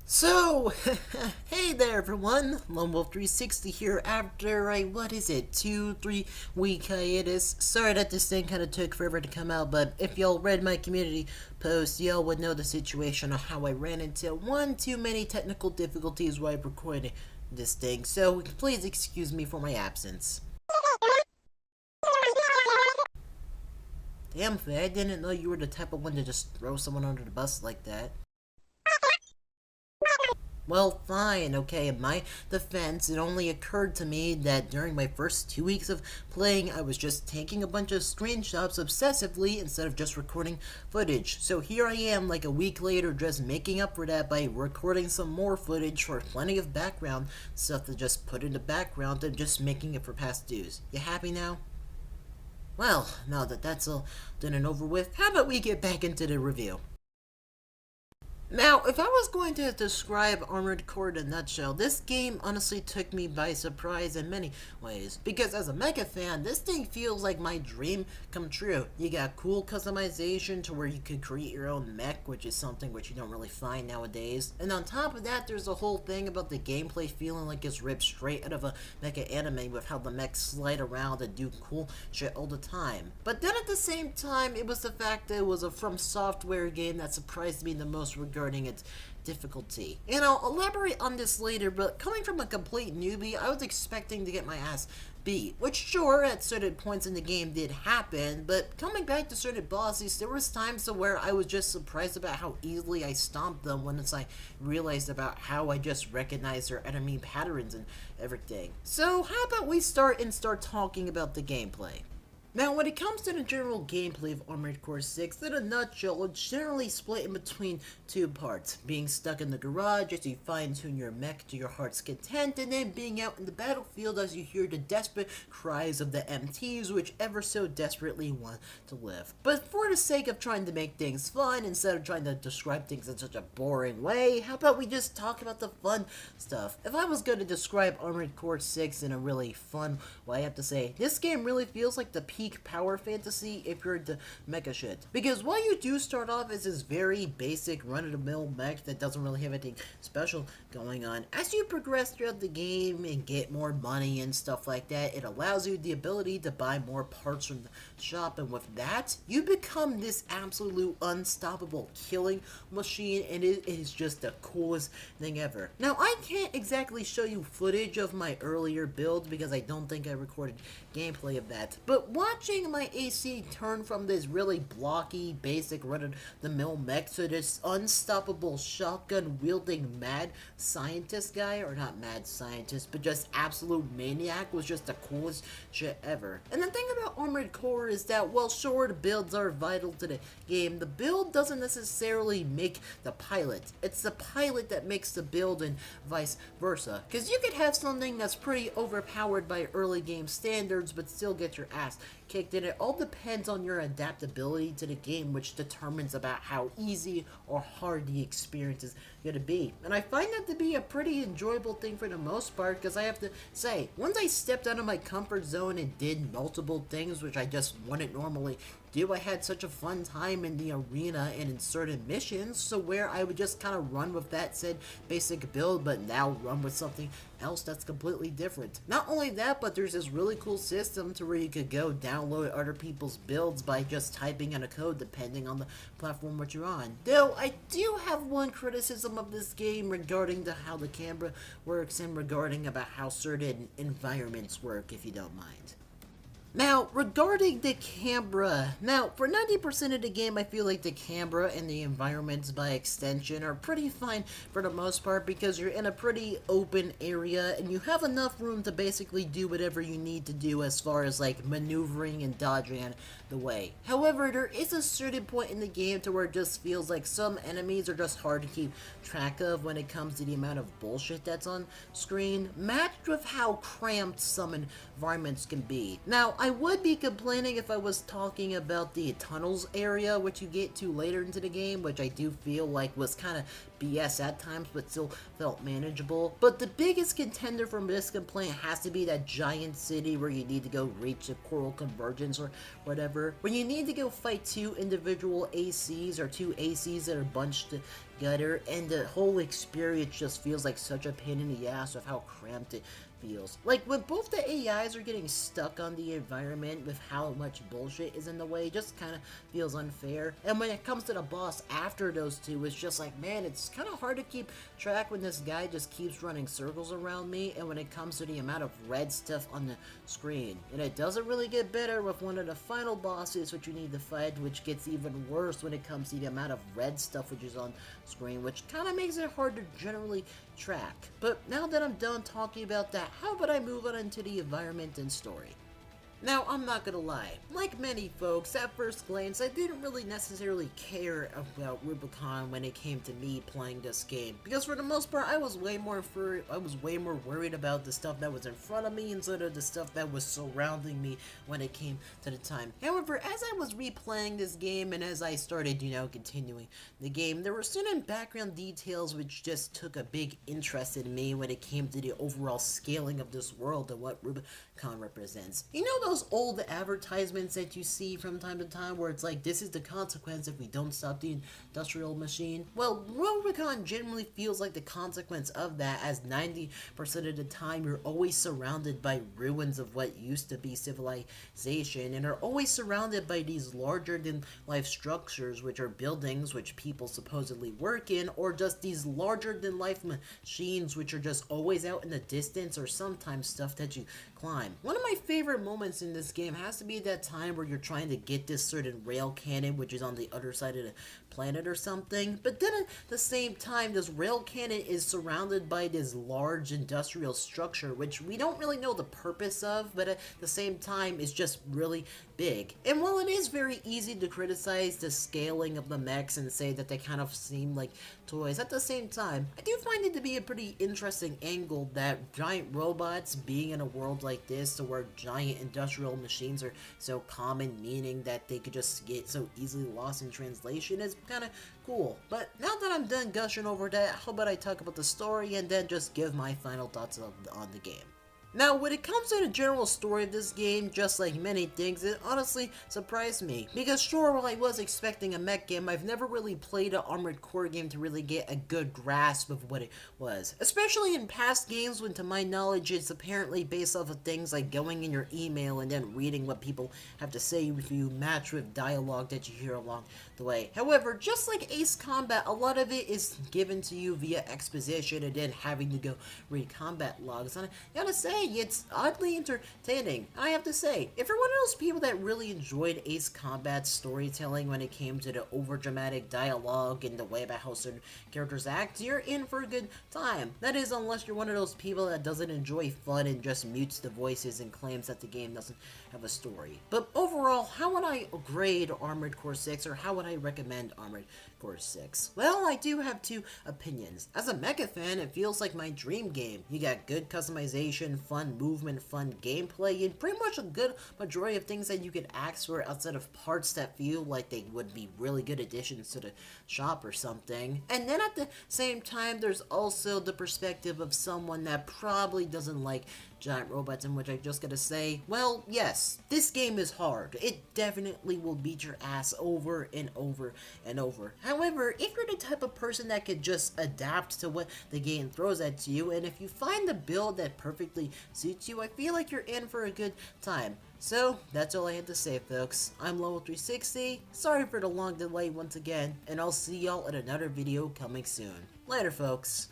So, hey there everyone, Lone Wolf 360 here after a, 2-3 week hiatus. Sorry that this thing kinda took forever to come out, but if y'all read my community post, y'all would know the situation of how I ran into one too many technical difficulties while recording this thing, so please excuse me for my absence. Damn, Faye, I didn't know you were the type of one to just throw someone under the bus like that. Well, fine, okay, in my defense, it only occurred to me that during my first 2 weeks of playing, I was just taking a bunch of screenshots obsessively instead of just recording footage. So here I am, like a week later, just making up for that by recording some more footage for plenty of background stuff to just put in the background and just making it for past dues. You happy now? Well, now that that's all done and over with, how about we get back into the review? Now, if I was going to describe Armored Core in a nutshell, this game honestly took me by surprise in many ways. Because as a mecha fan, this thing feels like my dream come true. You got cool customization to where you could create your own mech, which is something which you don't really find nowadays. And on top of that, there's a whole thing about the gameplay feeling like it's ripped straight out of a mecha anime with how the mechs slide around and do cool shit all the time. But then at the same time, it was the fact that it was a From Software game that surprised me the most regarding its difficulty. And I'll elaborate on this later, but coming from a complete newbie, I was expecting to get my ass beat, which sure, at certain points in the game did happen, but coming back to certain bosses, there was times where I was just surprised about how easily I stomped them once I realized about how I just recognized their enemy patterns and everything. So how about we start talking about the gameplay. Now, when it comes to the general gameplay of Armored Core 6, in a nutshell, it's generally split in between two parts. Being stuck in the garage as you fine-tune your mech to your heart's content, and then being out in the battlefield as you hear the desperate cries of the MTs which ever so desperately want to live. But for the sake of trying to make things fun, instead of trying to describe things in such a boring way, how about we just talk about the fun stuff? If I was going to describe Armored Core 6 in a really fun way, I have to say, this game really feels like the peak power fantasy if you're into mecha shit. Because while you do start off as this very basic run-of-the-mill mech that doesn't really have anything special going on, as you progress throughout the game and get more money and stuff like that, it allows you the ability to buy more parts from the shop, and with that, you become this absolute unstoppable killing machine, and it is just the coolest thing ever. Now, I can't exactly show you footage of my earlier build because I don't think I recorded gameplay of that, but watching my AC turn from this really blocky, basic run-of-the-mill mech to this unstoppable shotgun-wielding mad scientist guy, or not mad scientist, but just absolute maniac, was just the coolest shit ever. And the thing about Armored Core is that, while sure, the builds are vital to the game, the build doesn't necessarily make the pilot. It's the pilot that makes the build and vice versa. Because you could have something that's pretty overpowered by early game standards, but still get your ass kicked, and it all depends on your adaptability to the game, which determines about how easy or hard the experience is going to be. And I find that to be a pretty enjoyable thing for the most part, because I have to say, once I stepped out of my comfort zone and did multiple things which I just wouldn't normally do, I had such a fun time in the arena and in certain missions, so where I would just kind of run with that said basic build, but now run with something else that's completely different. Not only that, but there's this really cool system to where you could go download other people's builds by just typing in a code depending on the platform which you're on. Though I do have one criticism of this game regarding how the camera works and regarding about how certain environments work, if you don't mind. Now, regarding the camera, for 90% of the game, I feel like the camera and the environments by extension are pretty fine for the most part, because you're in a pretty open area and you have enough room to basically do whatever you need to do as far as like maneuvering and dodging out of the way. However, there is a certain point in the game to where it just feels like some enemies are just hard to keep track of when it comes to the amount of bullshit that's on screen, matched with how cramped some environments can be. Now, I would be complaining if I was talking about the tunnels area, which you get to later into the game, which I do feel like was kind of BS at times, but still felt manageable. But the biggest contender from this complaint has to be that giant city where you need to go reach the coral convergence or whatever, when you need to go fight two individual ACs or two ACs that are bunched together, and the whole experience just feels like such a pain in the ass of how cramped it feels. Like, when both the AIs are getting stuck on the environment with how much bullshit is in the way, just kind of feels unfair. And when it comes to the boss after those two, it's just like, man, it's kind of hard to keep track when this guy just keeps running circles around me, and when it comes to the amount of red stuff on the screen. And it doesn't really get better with one of the final bosses which you need to fight, which gets even worse when it comes to the amount of red stuff which is on screen, which kind of makes it hard to generally track. But now that I'm done talking about that, how about I move on into the environment and story? Now, I'm not gonna lie, like many folks, at first glance, I didn't really necessarily care about Rubicon when it came to me playing this game, because for the most part, I was way more worried about the stuff that was in front of me instead of the stuff that was surrounding me when it came to the time. However, as I was replaying this game and as I started, continuing the game, there were certain background details which just took a big interest in me when it came to the overall scaling of this world and what Rubicon represents. You know those old advertisements that you see from time to time where it's like, this is the consequence if we don't stop the industrial machine? Well, Rubicon generally feels like the consequence of that, as 90% of the time you're always surrounded by ruins of what used to be civilization, and are always surrounded by these larger than life structures, which are buildings which people supposedly work in, or just these larger than life machines which are just always out in the distance, or sometimes stuff that you climb. One of my favorite moments in this game has to be that time where you're trying to get this certain rail cannon which is on the other side of the planet or something, but then at the same time this rail cannon is surrounded by this large industrial structure which we don't really know the purpose of, but at the same time is just really big. And while it is very easy to criticize the scaling of the mechs and say that they kind of seem like toys, at the same time I do find it to be a pretty interesting angle that giant robots being in a world like this, to where giant industrial machines are so common, meaning that they could just get so easily lost in translation, is kind of cool. But now that I'm done gushing over that, how about I talk about the story and then just give my final thoughts on the game. Now, when it comes to the general story of this game, just like many things, it honestly surprised me. Because sure, while I was expecting a mech game, I've never really played an Armored Core game to really get a good grasp of what it was. Especially in past games when, to my knowledge, it's apparently based off of things like going in your email and then reading what people have to say if you match with dialogue that you hear along the way. However, just like Ace Combat, a lot of it is given to you via exposition and then having to go read combat logs. And I gotta say, it's oddly entertaining. I have to say, if you're one of those people that really enjoyed Ace Combat's storytelling when it came to the overdramatic dialogue and the way about how certain characters act, you're in for a good time. That is, unless you're one of those people that doesn't enjoy fun and just mutes the voices and claims that the game doesn't have a story. But overall, how would I grade Armored Core 6, or how would I recommend Armored Core 6? Well, I do have two opinions. As a mecha fan, it feels like my dream game. You got good customization, fun movement, fun gameplay, and pretty much a good majority of things that you could ask for outside of parts that feel like they would be really good additions to the shop or something. And then at the same time, there's also the perspective of someone that probably doesn't like giant robots, in which I just gotta say, well, yes, this game is hard. It definitely will beat your ass over and over and over. However, if you're the type of person that could just adapt to what the game throws at you, and if you find the build that perfectly suits you, I feel like you're in for a good time. So, that's all I had to say, folks. I'm Lowell360, sorry for the long delay once again, and I'll see y'all in another video coming soon. Later, folks.